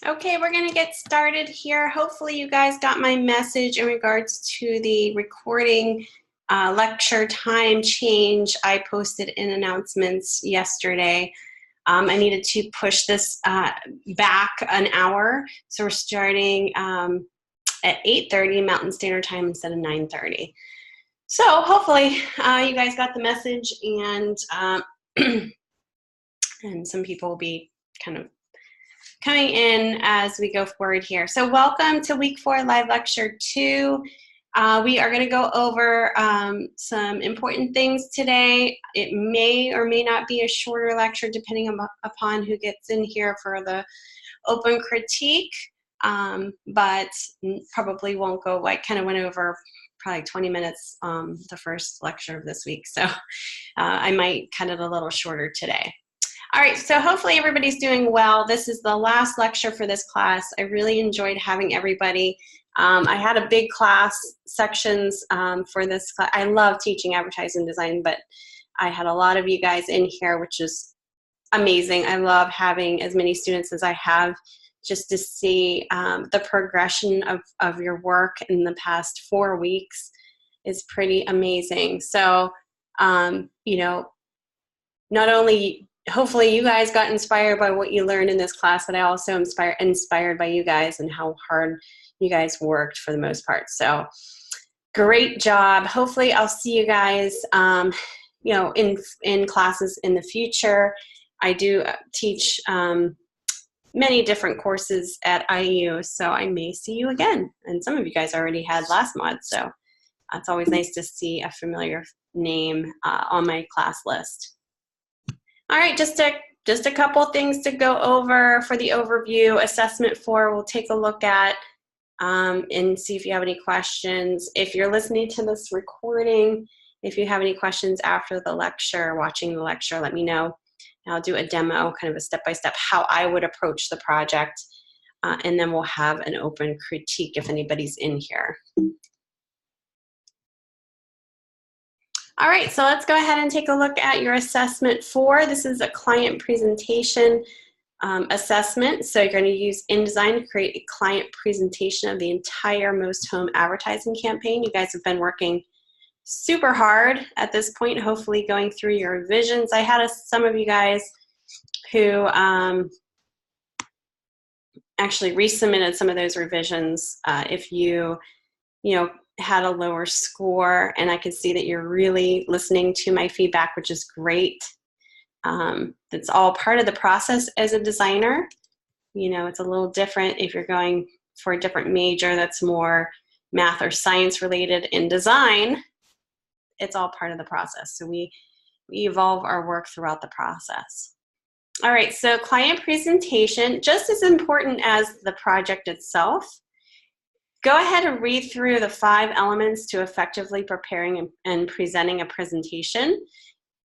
Okay, we're going to get started here. Hopefully you guys got my message in regards to the recording lecture time change I posted in announcements yesterday. I needed to push this back an hour, so we're starting at 8:30 Mountain Standard Time instead of 9:30. So hopefully you guys got the message, and and some people will be kind of coming in as we go forward here. So welcome to week 4 live lecture 2. We are going to go over some important things today. It may or may not be a shorter lecture depending upon who gets in here for the open critique, but probably won't go, I kind of went over probably 20 minutes the first lecture of this week, so I might cut it a little shorter today. All right, so hopefully everybody's doing well. This is the last lecture for this class. I really enjoyed having everybody. I had a big class sections for this class. I love teaching advertising design, but I had a lot of you guys in here, which is amazing. I love having as many students as I have, just to see the progression of your work in the past 4 weeks is pretty amazing. So, you know, not only hopefully you guys got inspired by what you learned in this class, but I also inspired by you guys and how hard you guys worked for the most part. So great job. Hopefully I'll see you guys you know, in classes in the future. I do teach many different courses at IU, so I may see you again. And some of you guys already had last month, so it's always nice to see a familiar name on my class list. All right, just a couple things to go over for the overview. Assessment 4 we'll take a look at and see if you have any questions. If you're listening to this recording, if you have any questions after the lecture, watching the lecture, let me know. I'll do a demo, kind of a step-by-step how I would approach the project, and then we'll have an open critique if anybody's in here. All right, so let's go ahead and take a look at your assessment 4. This is a client presentation assessment. So you're going to use InDesign to create a client presentation of the entire Most Home advertising campaign. You guys have been working super hard at this point, hopefully going through your revisions. I had some of you guys who actually resubmitted some of those revisions if you know, had a lower score, and I could see that you're really listening to my feedback, which is great. It's all part of the process as a designer. You know, it's a little different if you're going for a different major that's more math or science related in design. It's all part of the process. So we evolve our work throughout the process. All right, so client presentation, just as important as the project itself. Go ahead and read through the 5 elements to effectively preparing and presenting a presentation.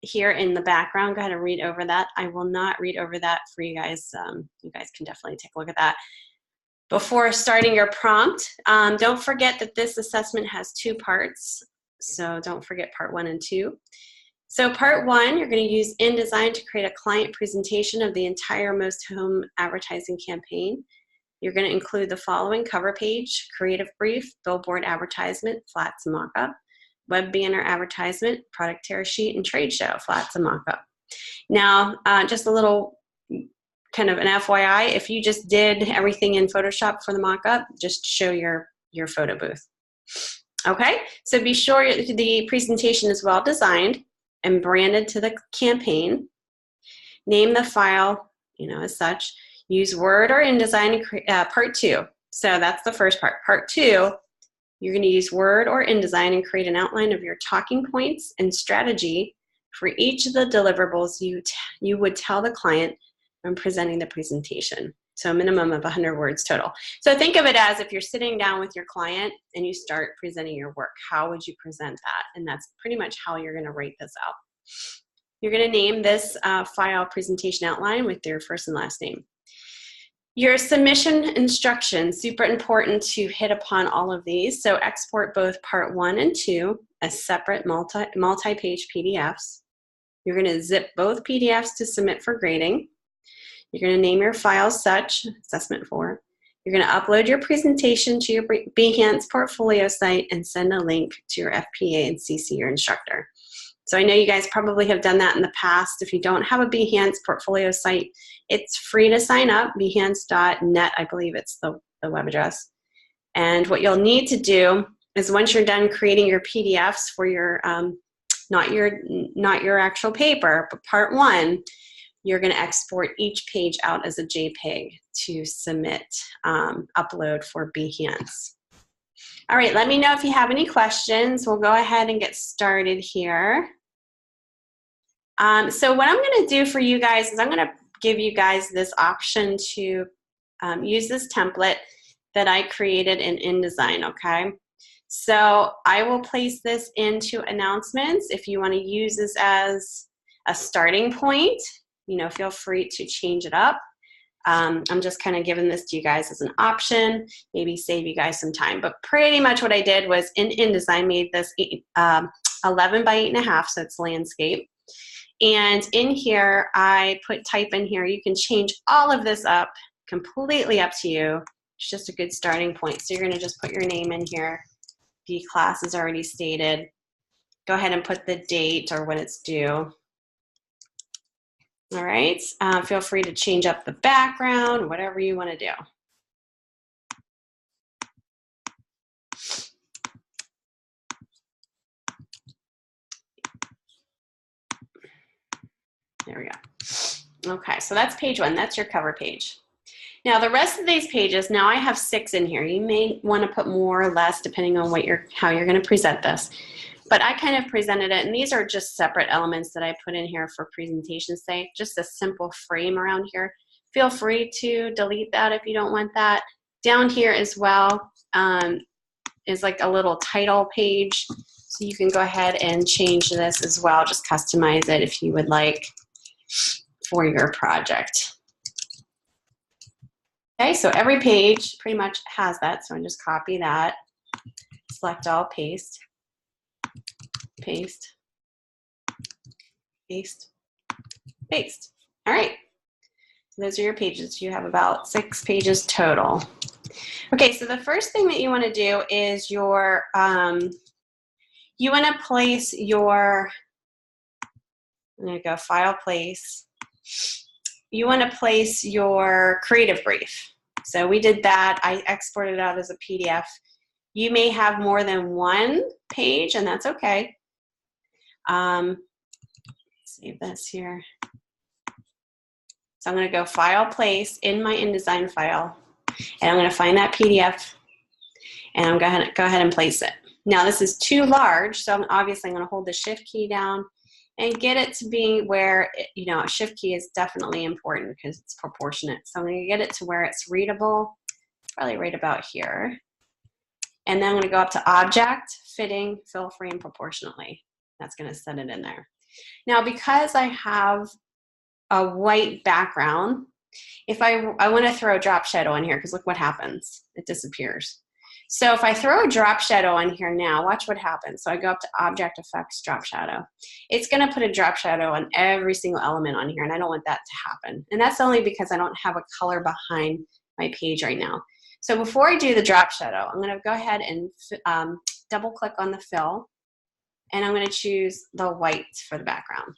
Here in the background, go ahead and read over that. I will not read over that for you guys. You guys can definitely take a look at that. Before starting your prompt, don't forget that this assessment has 2 parts. So don't forget part 1 and 2. So part 1, you're going to use InDesign to create a client presentation of the entire Most Home advertising campaign. You're going to include the following: cover page, creative brief, billboard advertisement, flats and mock-up, web banner advertisement, product tear sheet, and trade show, flats and mock-up. Now, just a little kind of an FYI, if you just did everything in Photoshop for the mock-up, just show your photo booth. Okay, so be sure the presentation is well designed and branded to the campaign. Name the file, you know, as such. Use Word or InDesign. Part 2. So that's the first part. Part 2, you're going to use Word or InDesign and create an outline of your talking points and strategy for each of the deliverables you would tell the client when presenting the presentation. So a minimum of 100 words total. So think of it as if you're sitting down with your client and you start presenting your work. How would you present that? And that's pretty much how you're going to rate this out. You're going to name this file presentation outline with your first and last name. Your submission instructions, super important to hit upon all of these. So export both part 1 and 2 as separate multi-page PDFs. You're going to zip both PDFs to submit for grading. You're going to name your file such, assessment 4. You're going to upload your presentation to your Behance portfolio site and send a link to your FPA and CC your instructor. So I know you guys probably have done that in the past. If you don't have a Behance portfolio site, it's free to sign up, behance.net, I believe it's the web address. And what you'll need to do is once you're done creating your PDFs for your, not your actual paper, but part 1, you're going to export each page out as a JPEG to submit, upload for Behance. All right, let me know if you have any questions. We'll go ahead and get started here. So what I'm going to do for you guys is I'm going to give you guys this option to use this template that I created in InDesign, okay? So I will place this into announcements. If you want to use this as a starting point, you know, feel free to change it up. I'm just kind of giving this to you guys as an option, maybe save you guys some time. But pretty much what I did was in InDesign, made this 11 by 8.5, so it's landscape. And in here, I put type in here. You can change all of this up, completely up to you. It's just a good starting point. So you're going to just put your name in here. The class is already stated. Go ahead and put the date or when it's due. All right, feel free to change up the background, whatever you want to do. There we go. Okay, so that's page 1. That's your cover page. Now the rest of these pages, now I have 6 in here. You may want to put more or less depending on what how you're going to present this. But I kind of presented it, and these are just separate elements that I put in here for presentation's sake, just a simple frame around here. Feel free to delete that if you don't want that. Down here as well is like a little title page, so you can go ahead and change this as well, just customize it if you would like for your project. Okay, so every page pretty much has that, so I just copy that, select all, paste. Paste, paste, paste. All right, so those are your pages. You have about 6 pages total. Okay, so the first thing that you want to do is your, you want to place your, I'm going to go file place. You want to place your creative brief. So we did that. I exported it out as a PDF. You may have more than 1 page, and that's okay. Save this here. So I'm going to go File, Place in my InDesign file, and I'm going to find that PDF, and I'm going to go ahead and place it. Now this is too large, so I'm going to hold the Shift key down and get it to be where, you know, a Shift key is definitely important because it's proportionate. So I'm going to get it to where it's readable, probably right about here. And then I'm going to go up to Object, Fitting, Fill Frame Proportionately. That's going to set it in there. Now, because I have a white background, if I want to throw a drop shadow in here, because look what happens. It disappears. So if I throw a drop shadow on here now, watch what happens. So I go up to Object Effects, Drop Shadow. It's going to put a drop shadow on every single element on here, and I don't want that to happen. And that's only because I don't have a color behind my page right now. So before I do the drop shadow, I'm going to go ahead and double click on the fill, and I'm going to choose the white for the background.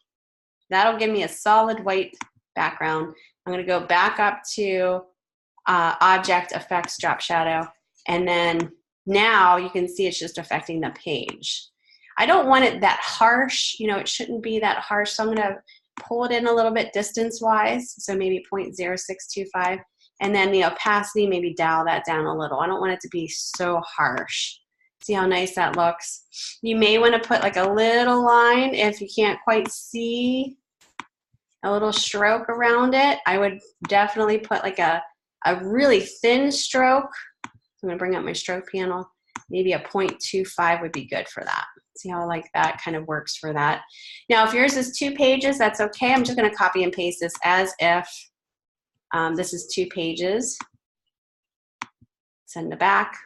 That'll give me a solid white background. I'm going to go back up to Object Effects, Drop Shadow, and then now you can see it's just affecting the page. I don't want it that harsh, you know, it shouldn't be that harsh, so I'm going to pull it in a little bit distance-wise, so maybe 0.0625, and then the opacity, maybe dial that down a little. I don't want it to be so harsh. See how nice that looks? You may want to put like a little line if you can't quite see, a little stroke around it. I would definitely put like a really thin stroke. I'm going to bring up my stroke panel. Maybe a 0.25 would be good for that. See how like that kind of works for that. Now, if yours is 2 pages, that's okay. I'm just going to copy and paste this as if this is 2 pages. Send the back.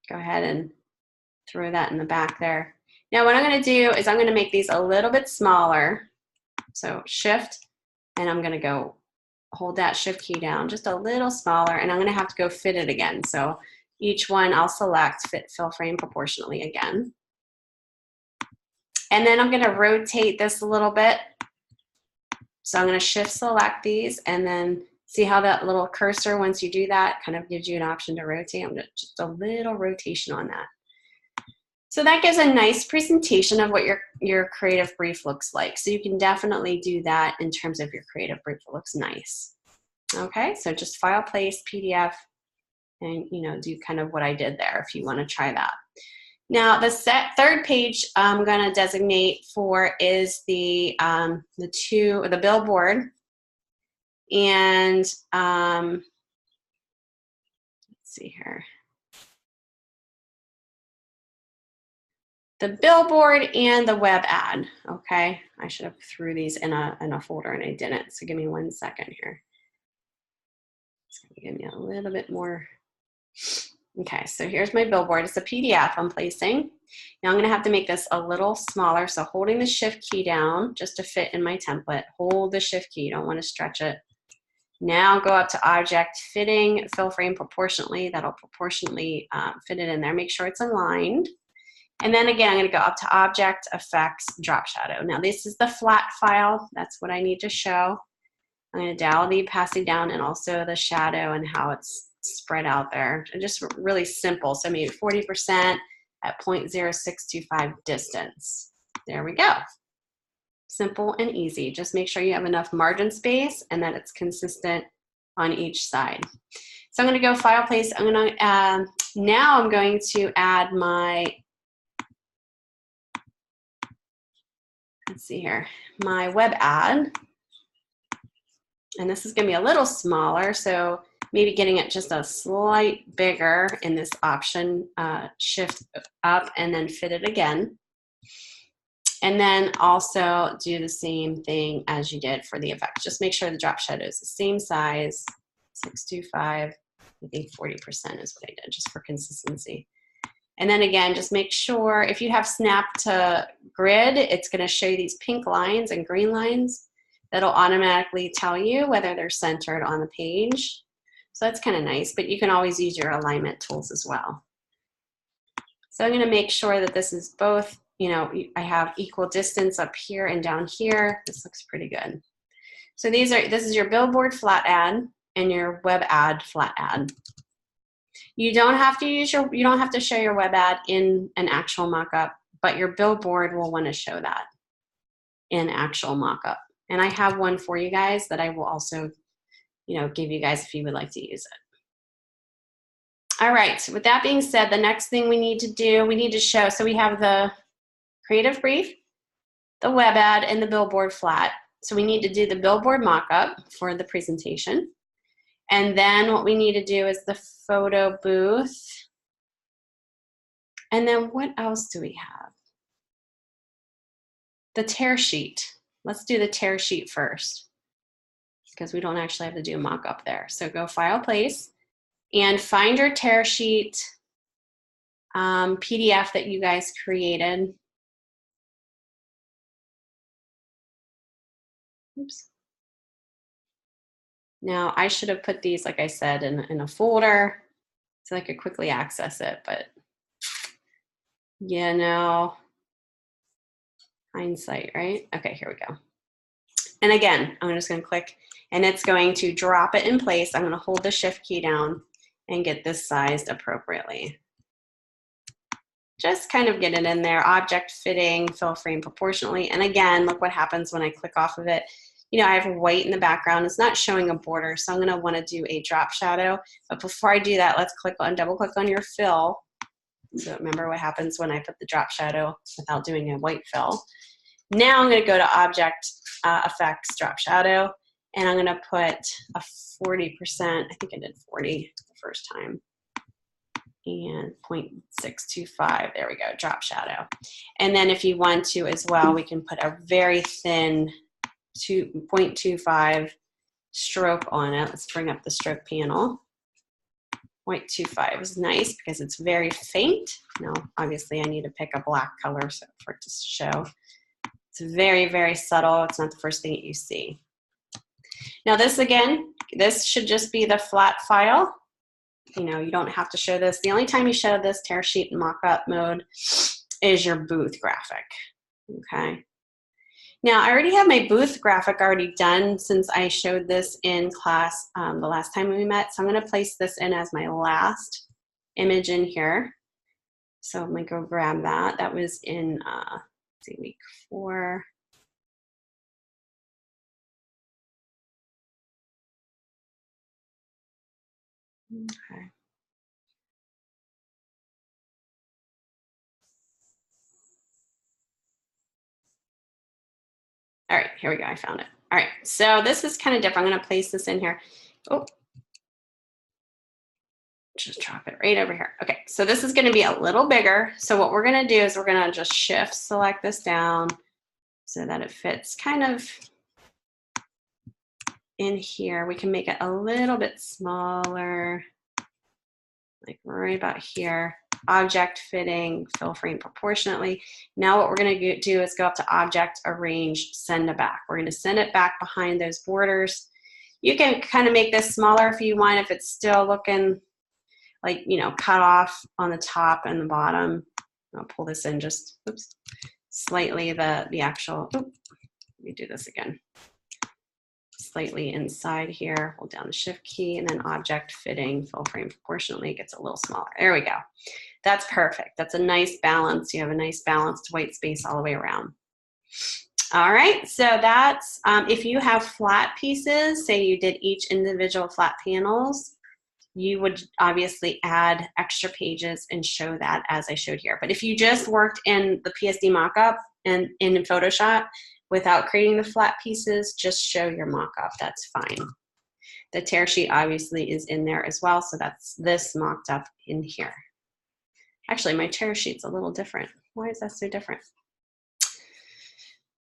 Go ahead and throw that in the back there. Now, what I'm going to do is I'm going to make these a little bit smaller. So Shift, and I'm going to go hold that shift key down just a little smaller, and I'm gonna have to go fit it again. So each one I'll select fit fill frame proportionately again. And then I'm gonna rotate this a little bit. So I'm gonna shift select these, and then see how that little cursor, once you do that, kind of gives you an option to rotate. I'm gonna just a little rotation on that. So that gives a nice presentation of what your creative brief looks like. So you can definitely do that in terms of your creative brief. It looks nice. Okay, so just file, place, PDF, and do kind of what I did there if you want to try that. Now the third page I'm going to designate for is the billboard, and let's see here. The billboard and the web ad. Okay, I should have threw these in a folder and I didn't. So give me 1 second here. It's gonna give me a little bit more. Okay, so here's my billboard. It's a PDF I'm placing. Now I'm gonna have to make this a little smaller. So holding the shift key down just to fit in my template. Hold the shift key, you don't wanna stretch it. Now go up to object, fitting, fill frame proportionately. That'll proportionally fit it in there. Make sure it's aligned. And then again, I'm gonna go up to object, effects, drop shadow. Now this is the flat file. That's what I need to show. I'm gonna dial the opacity down and also the shadow and how it's spread out there. And just really simple. So maybe 40% at 0.0625 distance. There we go. Simple and easy. Just make sure you have enough margin space and that it's consistent on each side. So I'm gonna go file, place. I'm gonna now I'm going to add my, let's see here, my web ad. And this is gonna be a little smaller, so maybe getting it just a slight bigger in this option, shift up and then fit it again. And then also do the same thing as you did for the effect. Just make sure the drop shadow is the same size, 625, I think 40% is what I did, just for consistency. And then again, just make sure, if you have snap to grid, it's gonna show you these pink lines and green lines. That'll automatically tell you whether they're centered on the page. So that's kind of nice, but you can always use your alignment tools as well. So I'm gonna make sure that this is both, I have equal distance up here and down here. This looks pretty good. So this is your billboard flat ad and your web ad flat ad. You don't have to show your web ad in an actual mockup, but your billboard will want to show that in actual mockup. And I have one for you guys that I will also, give you guys if you would like to use it. All right, so with that being said, the next thing we need to do, we need to show, so we have the creative brief, the web ad, and the billboard flat. So we need to do the billboard mockup for the presentation. And then what we need to do is the photo booth. And then what else do we have? The tear sheet. Let's do the tear sheet first, because we don't actually have to do a mock-up there. So go file, place, and find your tear sheet PDF that you guys created. Oops. Now I should have put these, like I said, in a folder so I could quickly access it, but hindsight, right? Okay, here we go. And again, I'm just gonna click and it's going to drop it in place. I'm gonna hold the shift key down and get this sized appropriately. Just kind of get it in there, object fitting, fill frame proportionally. And again, look what happens when I click off of it. I have white in the background. It's not showing a border, so I'm gonna wanna do a drop shadow. But before I do that, let's double click on your fill. So remember what happens when I put the drop shadow without doing a white fill. Now I'm gonna go to object, effects, drop shadow, and I'm gonna put a 40%, I think I did 40 the first time, and 0.625, there we go, drop shadow. And then if you want to as well, we can put a very thin 0.25 stroke on it. Let's bring up the stroke panel. 0.25 is nice because it's very faint. Now, obviously I need to pick a black color for it to show. It's very, very subtle. It's not the first thing that you see. Now this again, this should just be the flat file. You know, you don't have to show this. The only time you show this tear sheet in mock-up mode is your booth graphic, okay? Now, I already have my booth graphic already done since I showed this in class the last time we met. So I'm going to place this in as my last image in here. So I'm going to go grab that. That was in, let's see, week 4. Okay. All right, here we go. I found it. All right, so this is kind of different. I'm going to place this in here. Oh, just drop it right over here. Okay, so this is going to be a little bigger. So what we're going to do is we're going to just shift select this down so that it fits kind of in here. We can make it a little bit smaller, like right about here. Object fitting, fill frame proportionately. Now what we're going to do is go up to object, arrange, send it back. We're going to send it back behind those borders. You can kind of make this smaller if you want, if it's still looking like, you know, cut off on the top and the bottom. I'll pull this in just, oops, slightly the actual, oops, let me do this again. Slightly inside here, hold down the shift key, and then object fitting, fill frame proportionally, gets a little smaller. There we go. That's perfect. That's a nice balance. You have a nice balanced white space all the way around. All right, so that's, if you have flat pieces, say you did each individual flat panels, you would obviously add extra pages and show that as I showed here. But if you just worked in the PSD mockup and in Photoshop without creating the flat pieces, just show your mockup, that's fine. The tear sheet obviously is in there as well, so that's this mocked up in here. Actually, my tear sheet's a little different. Why is that so different?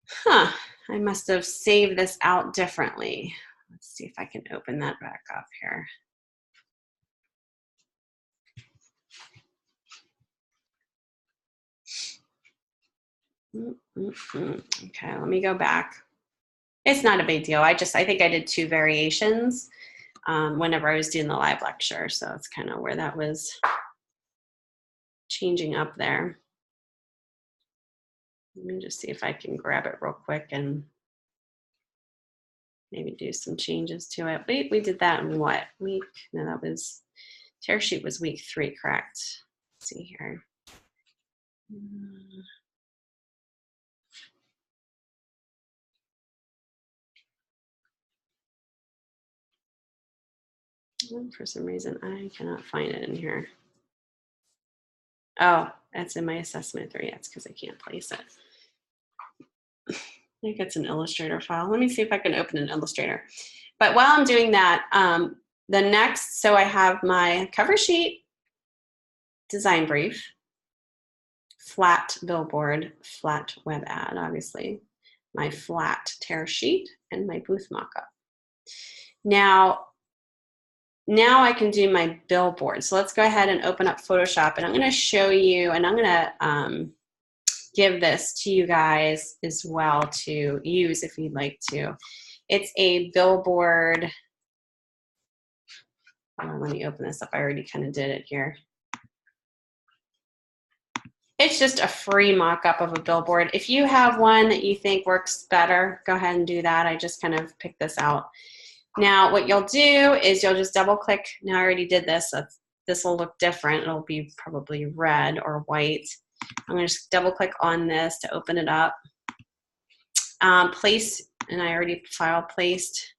Huh, I must have saved this out differently. Let's see if I can open that back up here. Okay, let me go back. It's not a big deal. I think I did 2 variations whenever I was doing the live lecture. So that's kind of where that was changing up there. Let me just see if I can grab it real quick and maybe do some changes to it. We did that in what week? No, that was, tear sheet was week 3, correct? Let's see here. For some reason, I cannot find it in here. Oh, that's in my assessment 3. That's because I can't place it. I think it's an Illustrator file. Let me see if I can open an Illustrator. But while I'm doing that, the next, so I have my cover sheet, design brief, flat billboard, flat web ad, obviously, my flat tear sheet, and my booth mockup. Now I can do my billboard. So let's go ahead and open up Photoshop, and I'm going to show you, and I'm going to give this to you guys as well to use if you'd like to. It's a billboard. Let me open this up. I already kind of did it here. It's just a free mock-up of a billboard. If you have one that you think works better, go ahead and do that. I just kind of picked this out. Now, what you'll do is you'll just double click. Now, I already did this, so this will look different. It'll be probably red or white. I'm going to just double click on this to open it up. Place, and I already file placed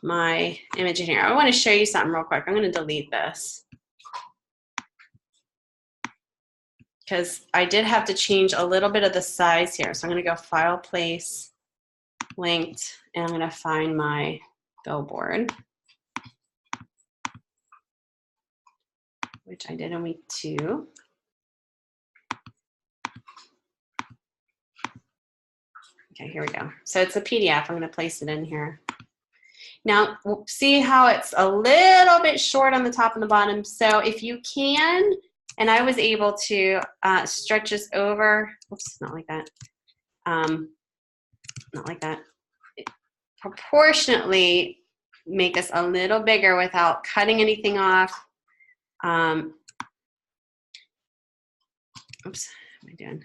my image in here. I want to show you something real quick. I'm going to delete this because I did have to change a little bit of the size here. So I'm going to go file, place, linked, and I'm going to find my billboard, which I did in week 2. Okay, here we go. So it's a PDF. I'm going to place it in here. Now, see how it's a little bit short on the top and the bottom. So if you can, and I was able to stretch this over. Oops, not like that. Not like that. proportionately make this a little bigger without cutting anything off. Oops, what am I doing?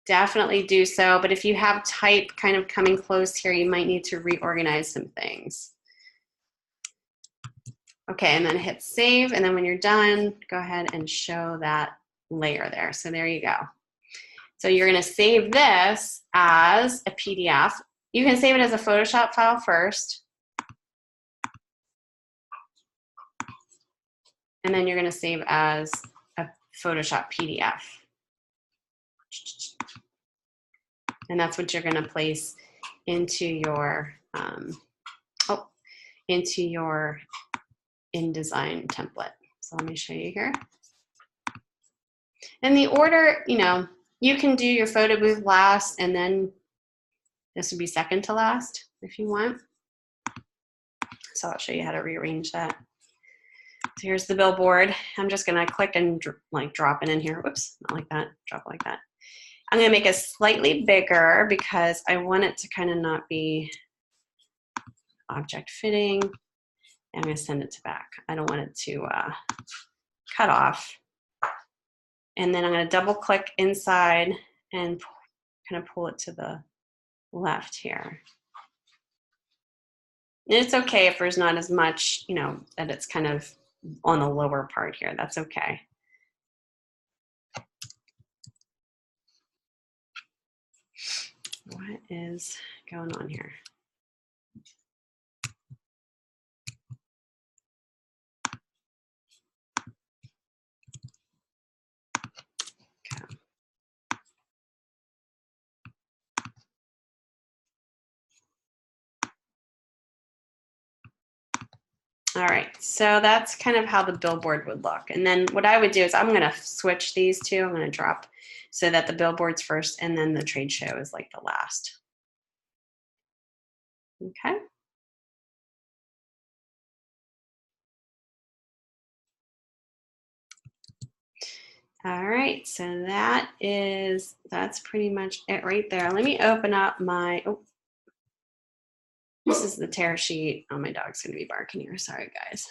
Definitely do so, but if you have type kind of coming close here, you might need to reorganize some things. Okay, and then hit save, and then when you're done, go ahead and show that layer there. So there you go. So you're gonna save this as a PDF. You can save it as a Photoshop file first, and then you're gonna save as a Photoshop PDF. And that's what you're gonna place into your, into your InDesign template. So let me show you here. And the order, you know, you can do your photo booth last, and then this would be second to last if you want. So I'll show you how to rearrange that. So here's the billboard. I'm just gonna click and like drop it in here. Whoops, not like that, drop it like that. I'm gonna make it slightly bigger because I want it to kind of not be object fitting. I'm gonna send it to back. I don't want it to cut off. And then I'm gonna double click inside and kind of pull it to the left here. And it's okay if there's not as much, you know, that it's kind of on the lower part here. That's okay. What is going on here? Okay. All right, so that's kind of how the billboard would look. And then what I would do is I'm gonna switch these two. I'm gonna drop so that the billboard's first and then the trade show is like the last. Okay. All right, so that's pretty much it right there. Let me open up my, oh, this is the tear sheet. Oh, my dog's gonna be barking here. Sorry, guys.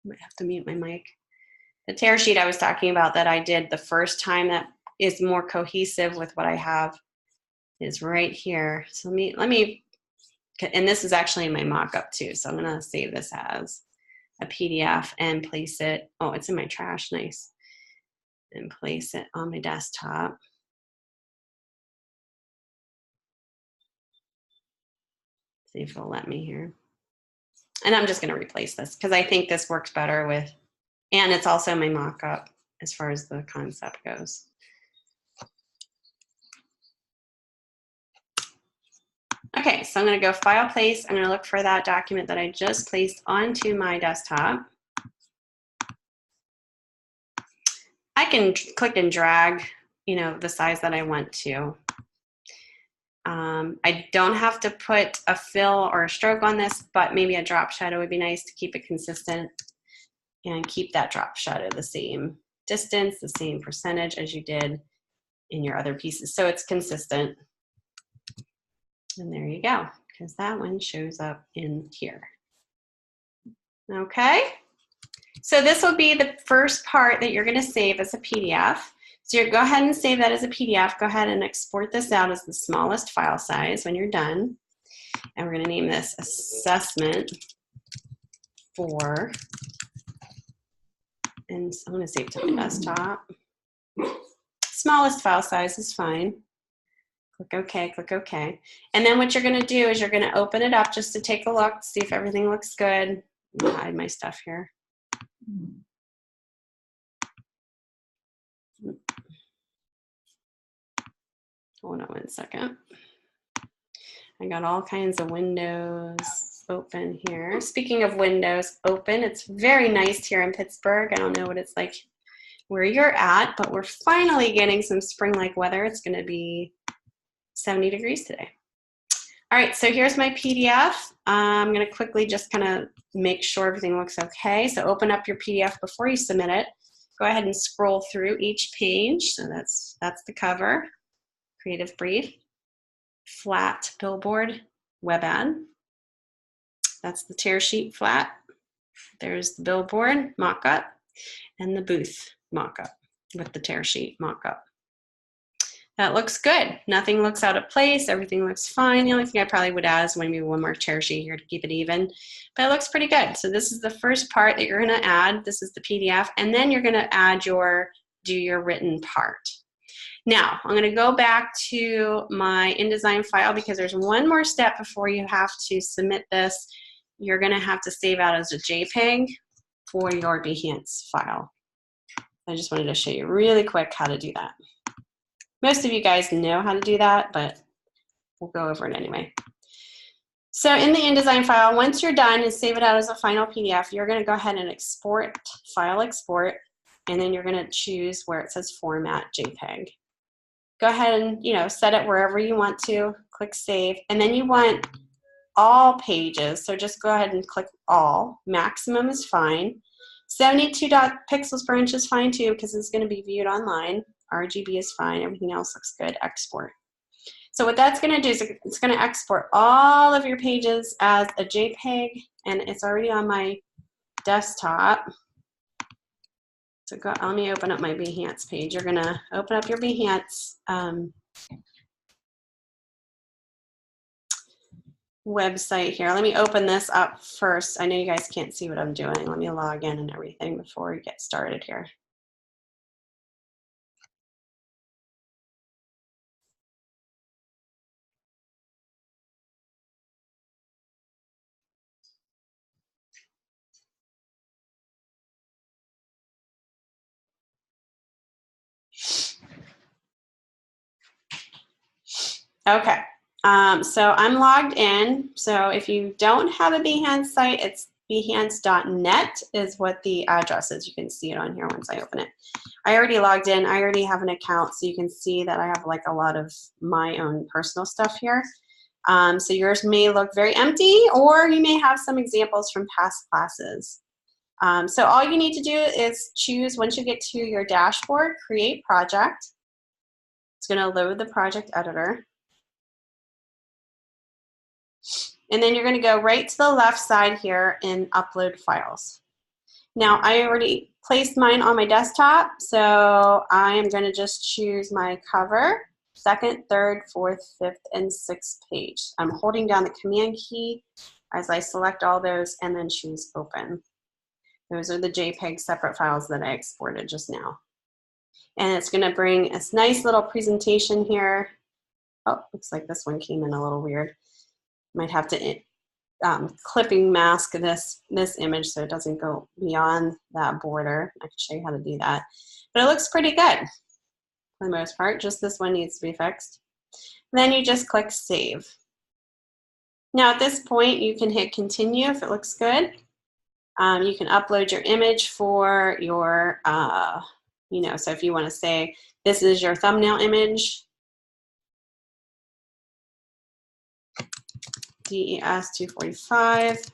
I might have to mute my mic. The tear sheet I was talking about that I did the first time that is more cohesive with what I have is right here. So let me, and this is actually in my mock-up too. So I'm gonna save this as a PDF and place it, oh, it's in my trash, nice. And place it on my desktop. See if it'll let me here. And I'm just gonna replace this because I think this works better with, and it's also my mock-up as far as the concept goes. Okay, so I'm gonna go File, Place. I'm gonna look for that document that I just placed onto my desktop. I can click and drag, you know, the size that I want to. I don't have to put a fill or a stroke on this, but maybe a drop shadow would be nice to keep it consistent and keep that drop shadow the same distance, the same percentage as you did in your other pieces. So it's consistent. And there you go, because that one shows up in here. Okay, so this will be the first part that you're gonna save as a PDF. So you go ahead and save that as a PDF. Go ahead and export this out as the smallest file size when you're done. And we're gonna name this Assessment for, and I'm gonna save it to my desktop. Smallest file size is fine. Click OK, click OK. And then what you're gonna do is you're gonna open it up just to take a look, see if everything looks good. I'm gonna hide my stuff here. Hold on one second. I got all kinds of windows open here. Speaking of windows open, it's very nice here in Pittsburgh. I don't know what it's like where you're at, but we're finally getting some spring-like weather. It's gonna be 70 degrees today. All right, so here's my PDF. I'm gonna quickly just kind of make sure everything looks okay. So open up your PDF before you submit it. Go ahead and scroll through each page. So that's the cover, creative brief, flat billboard, web ad. That's the tear sheet flat. There's the billboard mock-up and the booth mock-up with the tear sheet mock-up. That looks good. Nothing looks out of place. Everything looks fine. The only thing I probably would add is maybe one more tear sheet here to keep it even. But it looks pretty good. So this is the first part that you're going to add. This is the PDF. And then you're going to add do your written part. Now, I'm going to go back to my InDesign file because there's one more step before you have to submit this. You're going to have to save out as a JPEG for your Behance file. I just wanted to show you really quick how to do that. Most of you guys know how to do that, but we'll go over it anyway. So in the InDesign file, once you're done and save it out as a final PDF, you're going to go ahead and export, file export, and then you're going to choose where it says format JPEG. Go ahead and set it wherever you want to, click save, and then you want all pages, so just go ahead and click all. Maximum is fine. 72 pixels per inch is fine too because it's going to be viewed online. RGB is fine, everything else looks good. Export. So what that's going to do is it's going to export all of your pages as a JPEG, and it's already on my desktop. So let me open up my Behance page. You're going to open up your Behance website here. Let me open this up first. I know you guys can't see what I'm doing. Let me log in and everything before we get started here. Okay, so I'm logged in. So if you don't have a Behance site, it's behance.net is what the address is. You can see it on here once I open it. I already logged in. I already have an account, so you can see that I have like a lot of my own personal stuff here. So yours may look very empty, or you may have some examples from past classes. So all you need to do is choose, once you get to your dashboard, create project. It's going to load the project editor. And then you're going to go right to the left side here and upload files. Now, I already placed mine on my desktop, so I am going to just choose my cover, second, third, fourth, fifth, and sixth page. I'm holding down the command key as I select all those and then choose open. Those are the JPEG separate files that I exported just now. And it's going to bring this nice little presentation here. Oh, looks like this one came in a little weird. Might have to clipping mask this image so it doesn't go beyond that border. I can show you how to do that. But it looks pretty good for the most part. Just this one needs to be fixed. And then you just click save. Now at this point you can hit continue if it looks good. You can upload your image for your, so if you want to say this is your thumbnail image, DES245,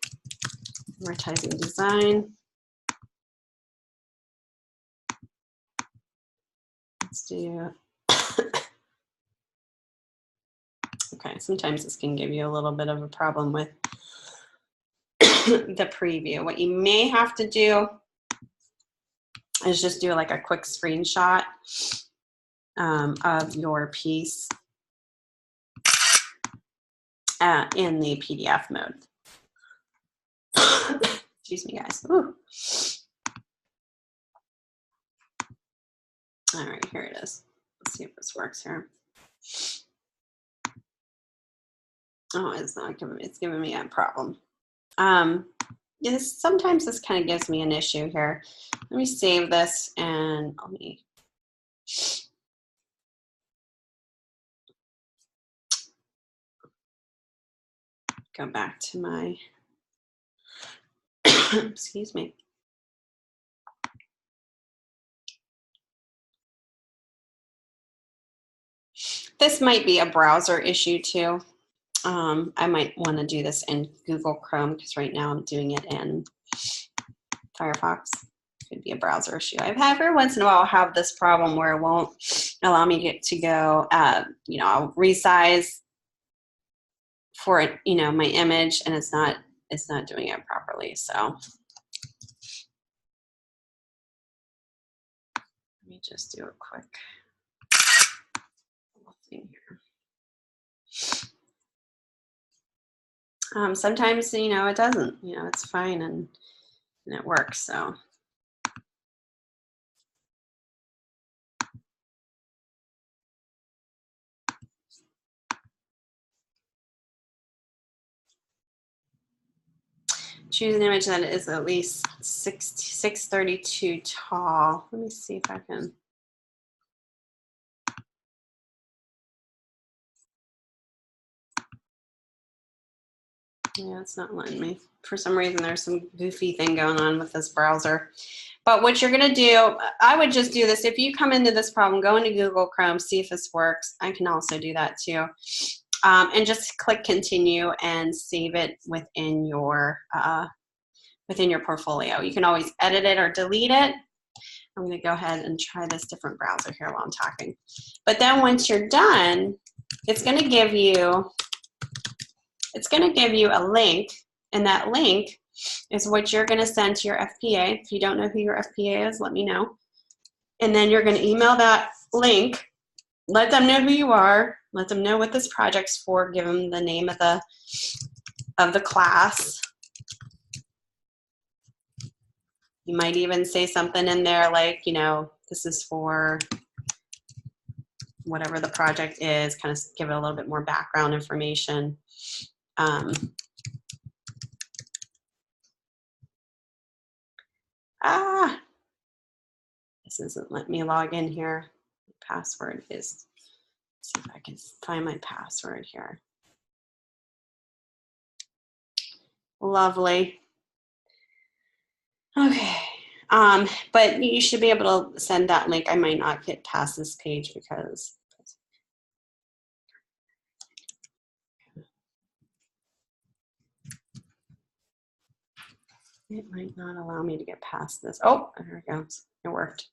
advertising design. Let's do, okay, sometimes this can give you a little bit of a problem with the preview. What you may have to do is just do like a quick screenshot of your piece in the PDF mode. Excuse me, guys. Ooh. All right, here it is. Let's see if this works here. Oh, it's not giving me, it's giving me a problem. Sometimes this kind of gives me an issue here. Let me save this and let me go back to my, excuse me. This might be a browser issue too. I might want to do this in Google Chrome because right now I'm doing it in Firefox. Could be a browser issue. I've had every once in a while I'll have this problem where it won't allow me to go, I'll resize for my image and it's not it's not doing it properly. So let me just do a quick thing here. Sometimes, you know, it doesn't, you know, it's fine and it works. So choose an image that is at least 632 tall. Let me see if I can. Yeah, it's not letting me. For some reason, there's some goofy thing going on with this browser. But what you're going to do, I would just do this. If you come into this problem, go into Google Chrome, see if this works. I can also do that too. And just click continue and save it within your portfolio. You can always edit it or delete it. I'm going to go ahead and try this different browser here while I'm talking. But then once you're done, it's going to give you a link, and that link is what you're going to send to your FPA. If you don't know who your FPA is, let me know. And then you're going to email that link, let them know who you are, let them know what this project's for, give them the name of the class. You might even say something in there like, you know, this is for whatever the project is, kind of give it a little bit more background information. This isn't letting me log in here. The password is, let's see if I can find my password here. Lovely. Okay. But you should be able to send that link. I might not get past this page because it might not allow me to get past this. Oh, there it goes. It worked.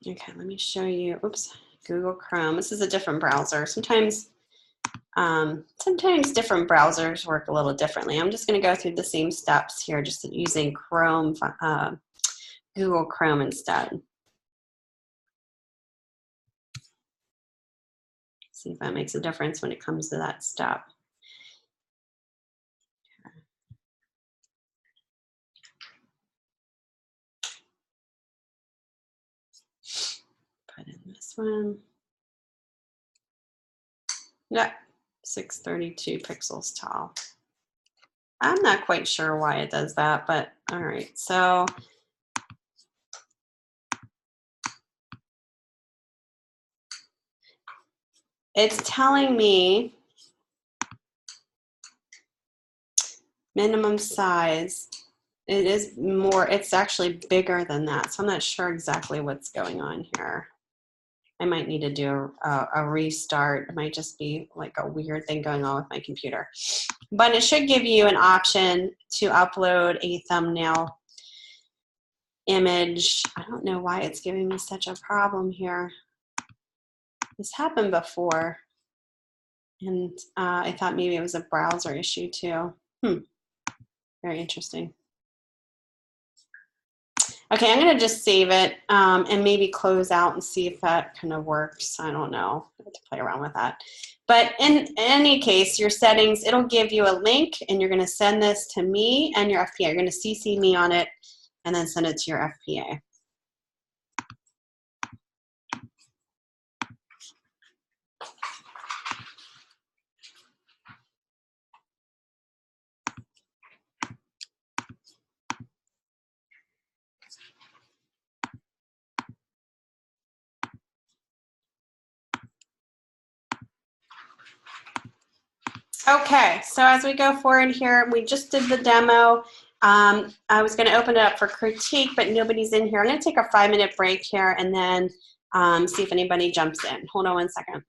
Okay, let me show you. Oops, Google Chrome. This is a different browser. Sometimes different browsers work a little differently. I'm just going to go through the same steps here, just using Chrome, Google Chrome instead. See if that makes a difference when it comes to that step. Put in this one. Yeah, 632 pixels tall. I'm not quite sure why it does that, but all right. So it's telling me minimum size. It is more, it's actually bigger than that. So I'm not sure exactly what's going on here. I might need to do a restart. It might just be like a weird thing going on with my computer. But it should give you an option to upload a thumbnail image. I don't know why it's giving me such a problem here. This happened before, and I thought maybe it was a browser issue too. Very interesting. Okay, I'm going to just save it and maybe close out and see if that kind of works. I don't know. I have to play around with that. But in any case, your settings, it'll give you a link, and you're going to send this to me and your FPA. You're going to CC me on it and then send it to your FPA. Okay, so as we go forward here, we just did the demo. I was going to open it up for critique, but nobody's in here. I'm going to take a 5-minute break here and then see if anybody jumps in. Hold on one second.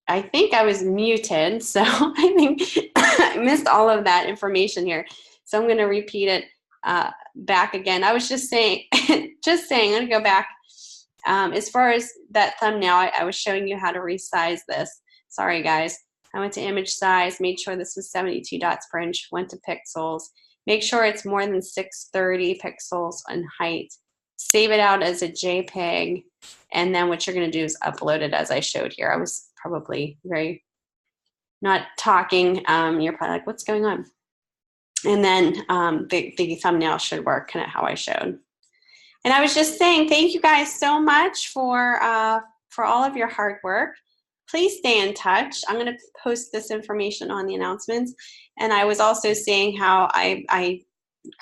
I think I was muted, so I think I missed all of that information here. So I'm going to repeat it back again. I was just saying, I'm going to go back. As far as that thumbnail, I was showing you how to resize this. Sorry, guys. I went to image size, made sure this was 72 dots per inch, went to pixels. Make sure it's more than 630 pixels in height. Save it out as a JPEG, and then what you're going to do is upload it as I showed here. I was probably very not talking. You're probably like, what's going on? And then the thumbnail should work kind of how I showed. And I was just saying, thank you guys so much for all of your hard work. Please stay in touch. I'm going to post this information on the announcements. And I was also saying how I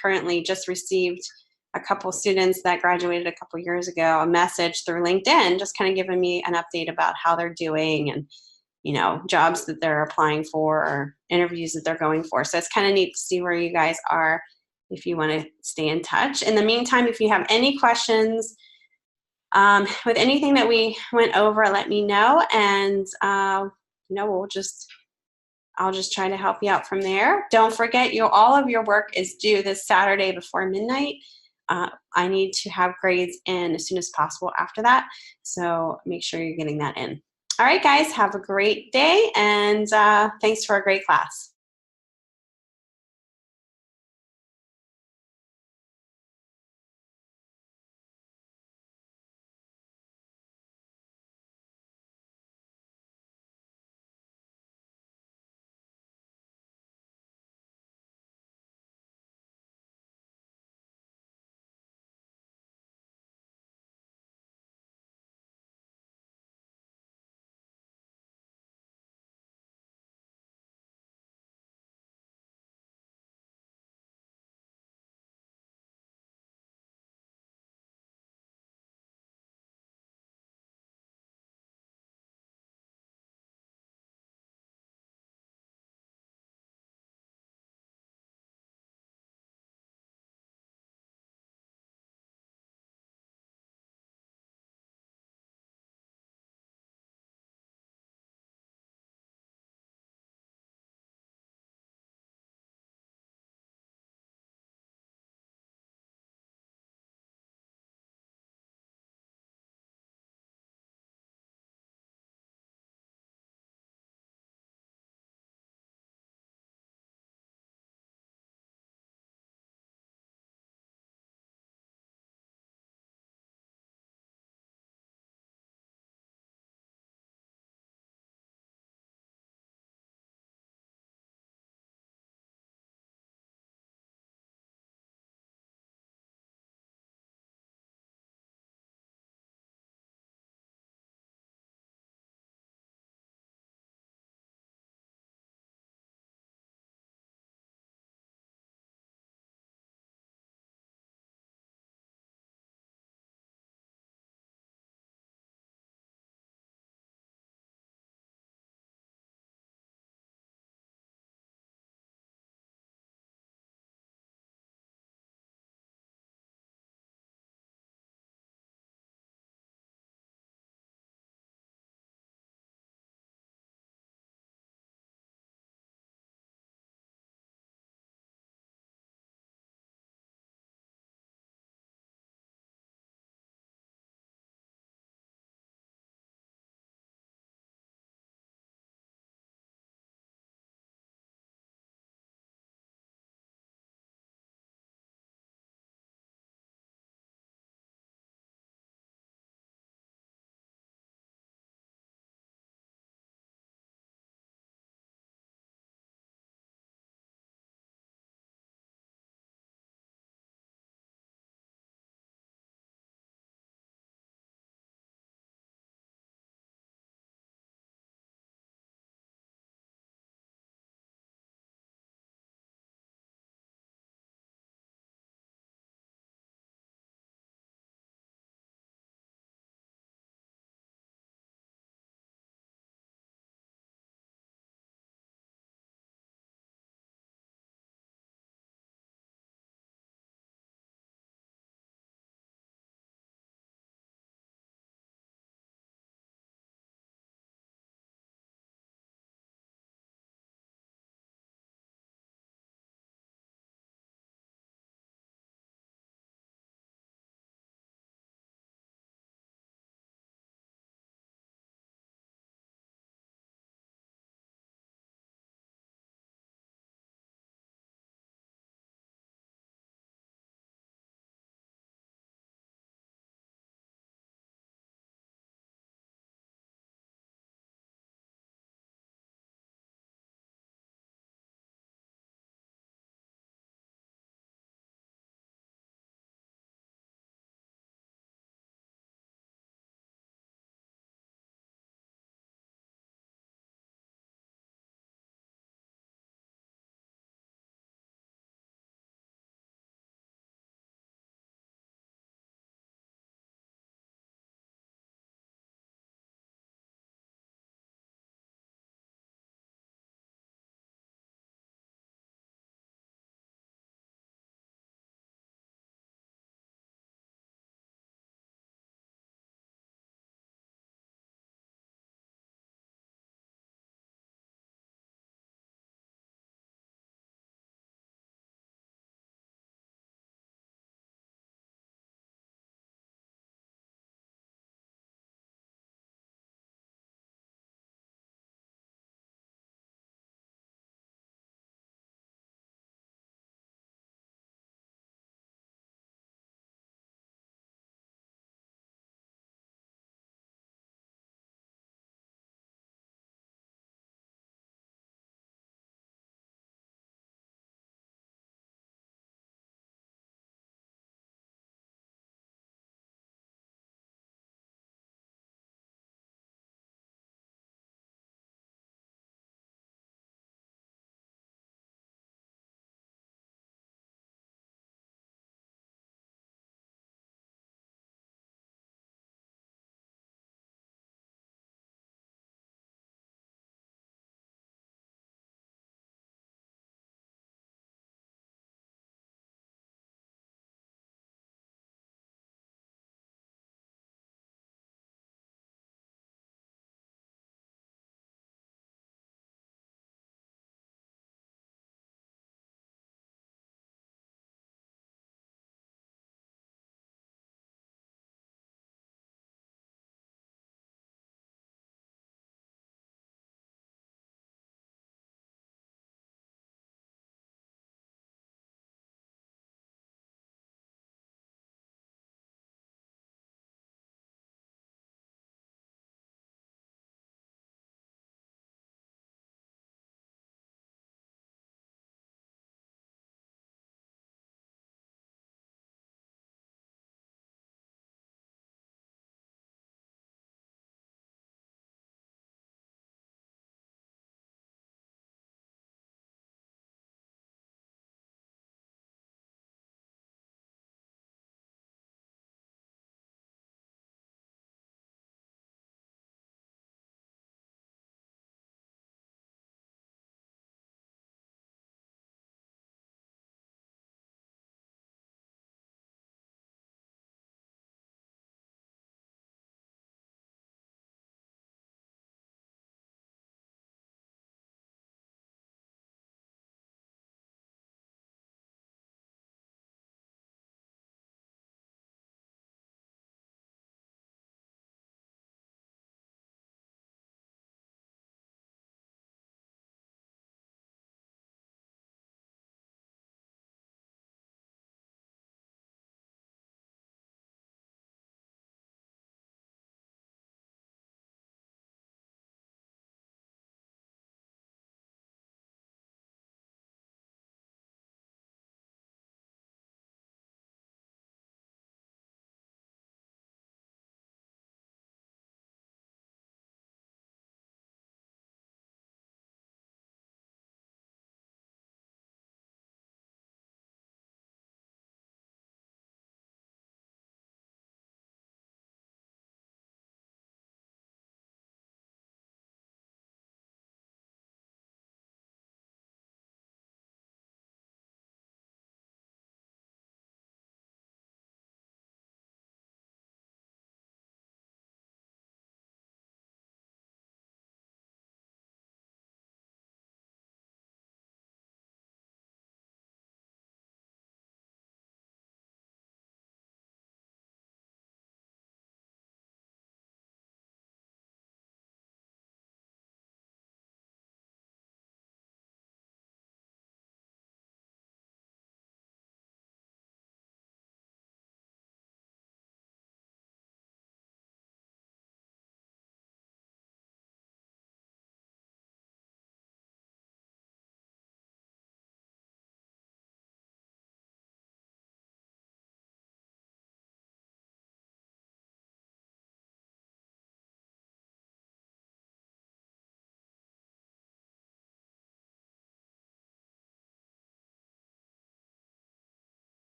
currently just received a couple students that graduated a couple years ago a message through LinkedIn, just kind of giving me an update about how they're doing and, you know, jobs that they're applying for or interviews that they're going for. So it's kind of neat to see where you guys are if you want to stay in touch. In the meantime, if you have any questions with anything that we went over, let me know, and you know, I'll just try to help you out from there. Don't forget, all of your work is due this Saturday before midnight. I need to have grades in as soon as possible after that, so make sure you're getting that in. All right, guys, have a great day, and thanks for a great class.